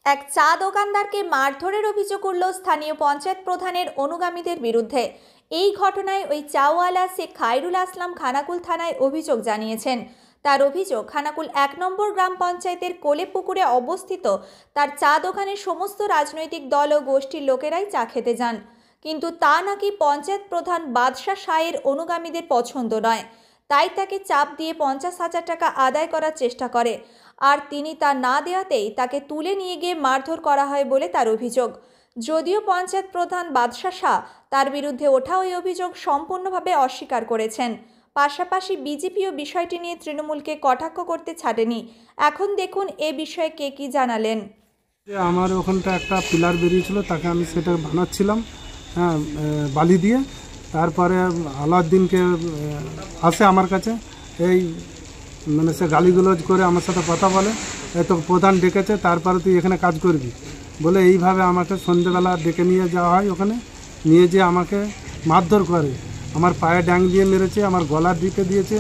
এক চা দোকানদারকে মারধরের অভিযোগ উঠল স্থানীয় পঞ্চায়েত প্রধানের অনুগামীদের বিরুদ্ধে। এই ঘটনায় ওই চাওয়ালা শেখ খায়রুল আসলাম খানাকুল থানায় অভিযোগ জানিয়েছেন। তার অভিযোগ, খানাকুল ১ নম্বর গ্রাম পঞ্চায়েতের কোলেপুকুরে অবস্থিত তার চা দোকানের সমস্ত রাজনৈতিক দল ও গোষ্ঠীর লোকেরাই চা খেতে যান, কিন্তু তা নাকি পঞ্চায়েত প্রধান বাদশা শাহের অনুগামীদের পছন্দ নয়। তাই তাকে চাপ দিয়ে ৫০,০০০ টাকা আদায় করার চেষ্টা করে, আর তিনি তা না দেওয়াতেই তাকে তুলে নিয়ে গিয়ে মারধর করা হয় বলে তার অভিযোগ। যদিও পঞ্চায়েত প্রধান বাদশা শাহ তার বিরুদ্ধে ওঠা ওই অভিযোগ সম্পূর্ণভাবে অস্বীকার করেছেন। পাশাপাশি বিজেপিও বিষয়টি নিয়ে তৃণমূলকে কটাক্ষ করতে ছাড়েনি। এখন দেখুন এ বিষয়ে কে কি জানালেন। আমার ওখানটা একটা পিলার বেরিয়েছিল, তাকে আমি সেটা বানাচ্ছিলাম, হ্যাঁ, বালি দিয়ে। তারপরে আলাউদ্দিনকে আসে আমার কাছে, এই মানে সে গালিগুলোজ করে আমার সাথে কথা বলে, তো প্রধান ডেকেছে, তারপরে তুই এখানে কাজ করবি বলে এইভাবে আমাকে সন্ধ্যেবেলা ডেকে নিয়ে যাওয়া হয়। ওখানে নিয়ে যেয়ে আমাকে মারধর করে, আমার পায়ে ড্যাং দিয়ে মেরেছে, আমার গলার দিকে দিয়েছে,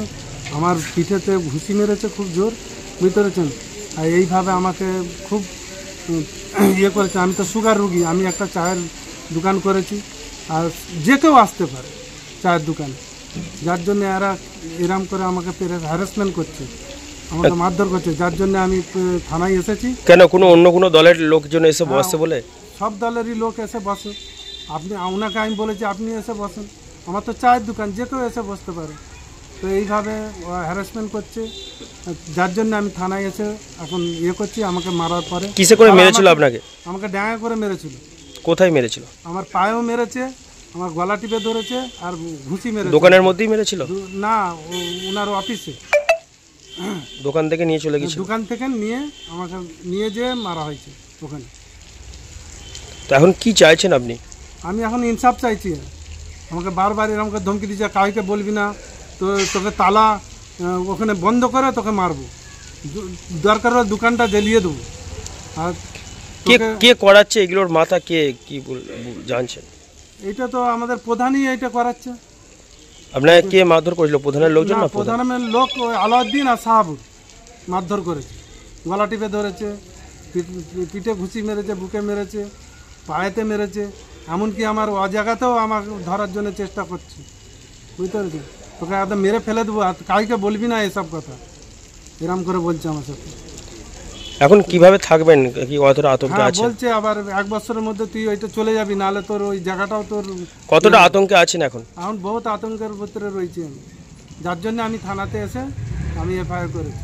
আমার পিঠেতে ঘুষি মেরেছে খুব জোর, বুঝতে পেরেছেন। আর এইভাবে আমাকে খুব ইয়ে করেছে। আমি তো সুগার রুগী, আমি একটা চায়ের দোকান করেছি, আর যে কেউ আসতে পারে চায়ের দোকানে, যার জন্য এরা এরম করে আমাকে হ্যারাসমেন্ট করছে, আমাকে মারধর করছে, যার জন্য আমি থানায় এসেছি। কেন অন্য কোনো দলের লোকজন এসে বসে বলে? সব দলেরই লোক এসে বসে। ওনাকে আমি বলেছি আপনি এসে বসেন, আমার তো চায়ের দোকান, যে কেউ এসে বসতে পারে। তো এইভাবে হ্যারাসমেন্ট করছে, যার জন্য আমি থানায় এসে এখন ইয়ে করছি। আমাকে মারার পরে কিসে করে মেরেছিল আপনাকে? আমাকে ড্যাঙা করে মেরেছিল। কোথায় মেরেছিল? আমার পায়েও মেরেছে, আমার গলা টিপে ধরেছে, আর ঘুষি মেরেছে। দোকানের মধ্যেই মেরেছিল? না, ওনার অফিসে। দোকান থেকে নিয়ে চলে গেছিল? দোকান থেকে নিয়ে আমাকে নিয়ে যেয়ে মারা হয়েছে ওখানে। তো এখন কি চাইছেন আপনি? আমি এখন ইনসাফ চাইছি। আমাকে বারবার এরকম করে ধমকি দিচ্ছে, কাউকে বলবি না, তো তোকে তালা ওখানে বন্ধ করে তোকে মারবো, দরকার হলে দোকানটা জ্বালিয়ে দেবো। আর কে করাচ্ছে এগুলোর মাথা কে, কি জানছেন? এইটা তো আমাদের প্রধানই এইটা করাচ্ছে। আপনাকে কে মারধর করেছিল? প্রধানের লোকজন? না, প্রধানের লোক আলাউদ্দিন আর সাহাবুর মারধর করেছে, গলা টিপে ধরেছে, পিঠে ঘুষি মেরেছে, বুকে মেরেছে, পায়েতে মেরেছে, এমনকি আমার অজায়গাতেও আমার ধরার জন্য চেষ্টা করছে, বুঝতে পেরেছি। তোকে একদম মেরে ফেলে দেবো, আর কাউকে বলবি না এসব কথা, এরম করে বলছে আমার সাথে। এখন কিভাবে থাকবেন? কি কতটা আতঙ্কে আছেন? বলছে আবার 1 বছরের মধ্যে তুই ওইটা চলে যাবি, নাহলে তোর ওই জায়গাটাও তোর। কতটা আতঙ্কে আছেন এখন? এখন বহুত আতঙ্কের ভিতরে রয়েছি আমি, যার জন্য আমি থানাতে এসে আমি এফআইআর করেছি।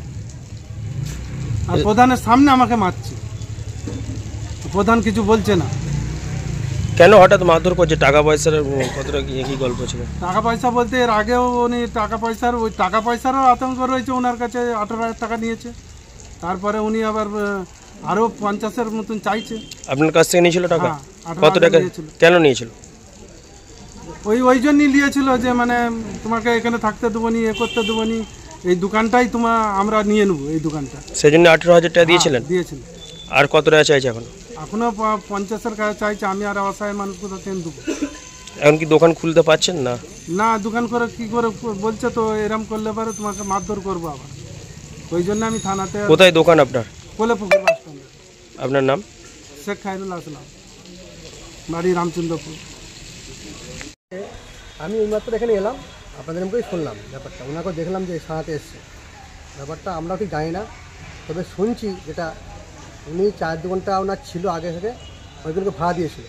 আর প্রধানের সামনে আমাকে মারছে, প্রধান কিছু বলছে না। কেন হঠাৎ মারধর করছে? টাকা পয়সার কতটা কি গল্প ছিল? টাকা পয়সা বলতে এর আগেও উনি টাকা পয়সারও আতঙ্ক রয়েছে ওনার কাছে। 18,000 টাকা নিয়েছে, তারপরে উনি আবার আরও 50-এর মতন চাইছে। আপনার কাছ থেকে নিয়েছিল টাকা? কত টাকা? কেন নিয়েছিল? ওই জন্যই নিয়েছিল যে মানে তোমাকে এখানে থাকতে দেবো নি, এ করতে দেবো নি, এই দোকানটাই আমরা নিয়ে নেবো, এই দোকানটা। সেই জন্য 18,000 টাকা দিয়েছিলেন? দিয়েছিলেন। আর কত টাকা চাইছে এখন? এখনো 50-এর কাছে চাইছে। আমি আর অসহায় মানুষ কোথাও কেন দেবো? এখন কি দোকান খুলতে পারছেন না? না, দোকান করে কি করে বলছে তো এরম করলে পারে তোমাকে মারধর করবো আবার, ওই জন্য আমি থানাতে। কোথায় দোকান আপনার? কোলেপুকুর বাস স্ট্যান্ডে। আপনার নাম? শেখ খায়রুল আসলাম, বাড়ি রামচন্দ্রপুর। আমি এইমাত্র এখানে এলাম, আপনাদের মুখেই শুনলাম ব্যাপারটা, ওনাকেও দেখলাম যে সারাতে এসছে। ব্যাপারটা আমরাও ঠিক জানি না, তবে শুনছি যেটা উনি চায়ের দোকানটা ওনার ছিল আগে থেকে, ওইগুলোকে ভাড়া দিয়েছিল।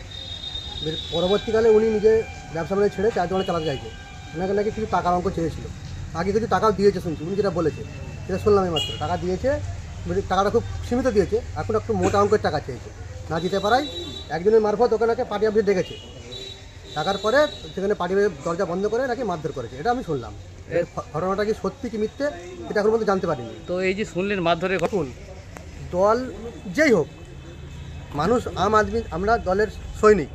পরবর্তীকালে উনি নিজে ব্যবসা বাণিজ্য ছেড়ে চায়ের দোকানে চালাতে চাইছে। ওনাকে নাকি কিছু টাকার অঙ্ক চেয়েছিল, আগে কিছু টাকাও দিয়েছে শুনছি, উনি যেটা বলেছে সেটা শুনলাম এইমাত্র। টাকা দিয়েছে, টাকাটা খুব সীমিত দিয়েছে, এখন একটু মোটা অঙ্কের টাকা চেয়েছে। না দিতে পারায় একজনের মারফত ওকে নাকি পার্টি অফিসে ডেকেছে। টাকার পরে সেখানে পার্টি দরজা বন্ধ করে নাকি মারধর করেছে, এটা আমি শুনলাম। ঘটনাটা কি সত্যি কি মিথ্যে এটা এখন পর্যন্ত জানতে পারিনি। তো এই যে শুনলেন মারধরের ঘটনা, দল যেই হোক, মানুষ আম আদমি, আমরা দলের সৈনিক,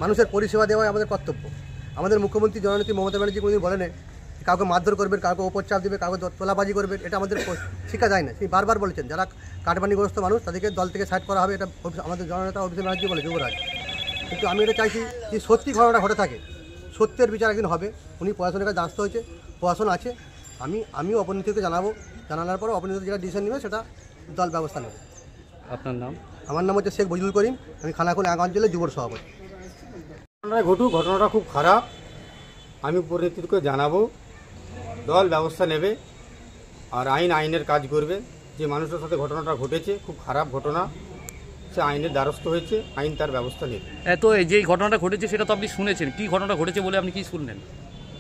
মানুষের পরিষেবা দেওয়াই আমাদের কর্তব্য। আমাদের মুখ্যমন্ত্রী জননেত্রী মমতা ব্যানার্জি কোনোদিন বলেন কাউকে মারধর করবেন, কাউকে ওপর চাপ দেবে, কাউকে তোলাবাজি করবেন, এটা আমাদের শেখা যায় না। তিনি বারবার বলেছেন যারা কাটমানিগ্রস্ত মানুষ তাদেরকে দল থেকে সাইড করা হবে, এটা আমাদের জননেতা অভিষেক ব্যানার্জি বলে, যুবরাজ। কিন্তু আমি এটা চাইছি যে সত্যি ঘটনাটা ঘটে থাকে, সত্যের বিচার একদিন হবে। উনি প্রশাসনের কাছে আসতে হয়েছে, প্রশাসন আছে, আমিও অপনীতিকে জানাবো, জানানোর পরে অপনীতি যেটা ডিসিশন নেবে সেটা দল ব্যবস্থা নেবে। আপনার নাম? আমার নাম হচ্ছে শেখ বজলুল করিম, আমি খানাকুল এক অঞ্চলের যুব সভাপতি। ঘটনাটা খুব খারাপ। আমি উপর নেতৃত্বকে জানাবো, দল ব্যবস্থা নেবে আর আইনের কাজ করবে। যে মানুষের সাথে ঘটনাটা ঘটেছে খুব খারাপ ঘটনা, সে আইনের দ্বারস্থ হয়েছে, আইন তার ব্যবস্থা নেবে। তো এই যে ঘটনাটা ঘটেছে সেটা তো আপনি শুনেছেন, কি ঘটনা ঘটেছে বলে আপনি কি শুনলেন?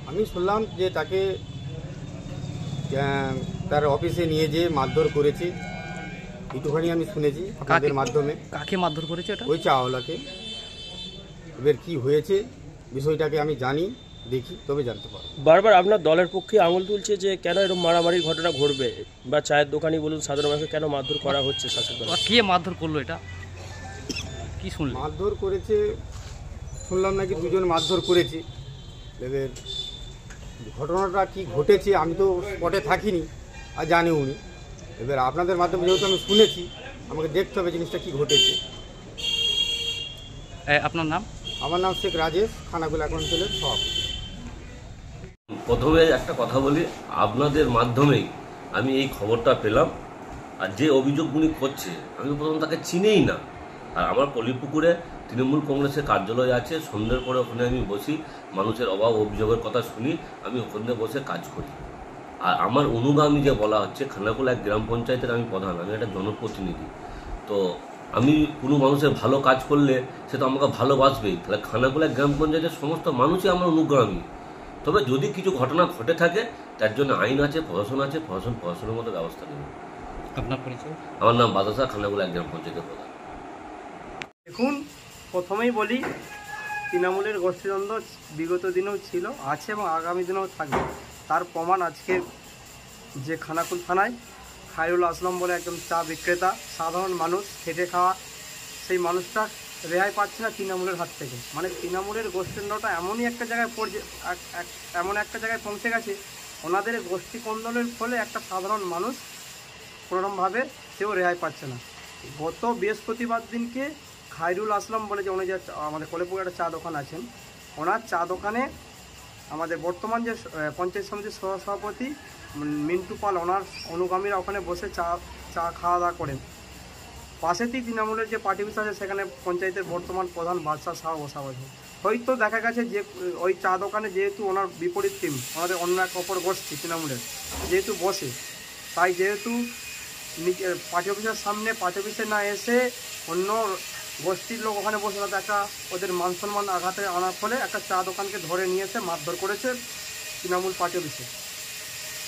আমি শুনলাম যে তাকে তার অফিসে নিয়ে যেয়ে মারধর করেছে, একটুখানি আমি শুনেছি আপনাদের মাধ্যমে। কাকে মারধর করেছে এটা? ওই চাওয়ালাকে। এবার কি হয়েছে বিষয়টাকে আমি জানি, দেখি তবে জানতে পারবো। বারবার আপনার দলের পক্ষে আঙুল তুলছে যে কেন এরকম মারামারির ঘটনা ঘটবে, বা চায়ের দোকানি বলুন সাধারণ মানুষকে কেন মারধর করা হচ্ছে শাসক দল। কে মারধর করলো এটা কি শুনলেন? মারধর করেছে শুনলাম নাকি দুজন মারধর করেছে। এবার ঘটনাটা কি ঘটেছে আমি তো স্পটে থাকিনি আর জানিও নি। এবার আপনাদের মাধ্যমে যেহেতু আমি শুনেছি, আমাকে দেখতে হবে জিনিসটা কি ঘটেছে। আপনার নাম? আমার নাম শেখ রাজেশ, খানাকুল এক অঞ্চলের সভাপতি। প্রথমে একটা কথা বলি, আপনাদের মাধ্যমেই আমি এই খবরটা পেলাম। আর যে অভিযোগগুলি করছে আমি প্রথম তাকে চিনেই না। আর আমার কলিপুকুরে তৃণমূল কংগ্রেসের কার্যালয় আছে, সন্ধ্যের পরে ওখানে আমি বসি, মানুষের অভাব অভিযোগের কথা শুনি, আমি ওখানে বসে কাজ করি। আর আমার অনুগামী যে বলা হচ্ছে, খানাকুল এক গ্রাম পঞ্চায়েতের আমি প্রধান, আমি একটা জনপ্রতিনিধি। তো আমি কোনো মানুষের ভালো কাজ করলে সে তো আমাকে ভালোবাসবেই। তাহলে খানাকুল এক গ্রাম পঞ্চায়েতের সমস্ত মানুষই আমার অনুগামী। তবে যদি কিছু ঘটনা ঘটে থাকে তার জন্য আইন আছে, প্রশাসন আছে, প্রশাসনের মতো ব্যবস্থা নেবে। আপনার পরিচয়? আমার নাম বাদশা, খানাকুল এক গ্রাম পঞ্চায়েতের প্রধান। দেখুন, প্রথমেই বলি, তৃণমূলের গোষ্ঠীদ্বন্দ্ব বিগত দিনেও ছিল, আছে এবং আগামী দিনেও থাকবে। তার প্রমাণ আজকে যে খানাকুল থানায় খায়রুল আসলাম বলে একজন চা বিক্রেতা, সাধারণ মানুষ, খেটে খাওয়া, সেই মানুষটা রেহাই পাচ্ছে না তৃণমূলের হাত থেকে। মানে তৃণমূলের গোষ্ঠীদ্বন্দ্বটা এমনই একটা জায়গায় এমন একটা জায়গায় পৌঁছে গেছে, ওনাদের গোষ্ঠী কোন্দলের ফলে একটা সাধারণ মানুষ কোনোরকমভাবে সেও রেহাই পাচ্ছে না। গত বৃহস্পতিবার দিনকে খায়রুল আসলাম বলে যে উনি যে আমাদের কলেপুরে একটা চা দোকান আছেন, ওনার চা দোকানে আমাদের বর্তমান যে পঞ্চায়েত সমিতির সহসভাপতি মিন্টু পাল, ওনার অনুগামীরা ওখানে বসে চা খাওয়া দাওয়া করেন। পাশেতেই তৃণমূলের যে পার্টি অফিস আছে, সেখানে পঞ্চায়েতের বর্তমান প্রধান বাদশা শাহ বসা আছে। হয়তো দেখা গেছে যে ওই চা দোকানে যেহেতু ওনার বিপরীত টিম, ওনাদের অন্য এক অপর গোষ্ঠী তৃণমূলের যেহেতু বসে, তাই যেহেতু পার্টি অফিসের সামনে পার্টি অফিসে না এসে অন্য গোষ্ঠীর লোক ওখানে বসে, তাতে একটা ওদের মান সম্মান আঘাতে আনার ফলে একটা চা দোকানকে ধরে নিয়ে এসে মারধর করেছে তৃণমূল পার্টি অফিসে।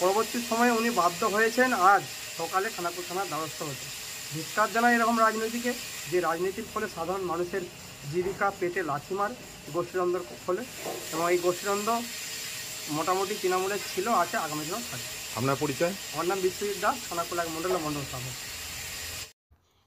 পরবর্তী সময়ে উনি বাধ্য হয়েছেন আজ সকালে খানাকুল থানার দ্বারস্থ হতে। ধিক্কার জানায় এরকম রাজনীতিকে, যে রাজনীতির ফলে সাধারণ মানুষের জীবিকা পেটে লাথিমার গোষ্ঠীদ্বন্দ্বের ফলে। এবং এই গোষ্ঠীদ্বন্দ্ব মোটামুটি তৃণমূলের ছিল, আছে, আগামী দিনেও থাকবে। আপনার পরিচয়? আমার নাম বিশ্বজিৎ দাস, খানাকুল এক মন্ডল সভাপতি।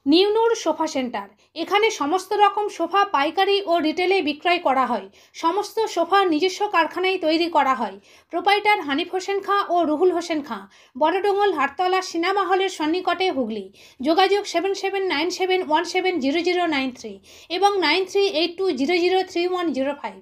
নিউ নূর সোফা সেন্টার, এখানে সমস্ত রকম সোফা পাইকারি ও রিটেলে বিক্রয় করা হয়। সমস্ত সোফা নিজস্ব কারখানায় তৈরি করা হয়। প্রোপাইটার হানিফ হোসেন খাঁ ও রুহুল হোসেন খাঁ, বড়ডোঙ্গল হাটতলা সিনেমা হলের সন্নিকটে, হুগলি। যোগাযোগ 7797170093 এবং 9382003105।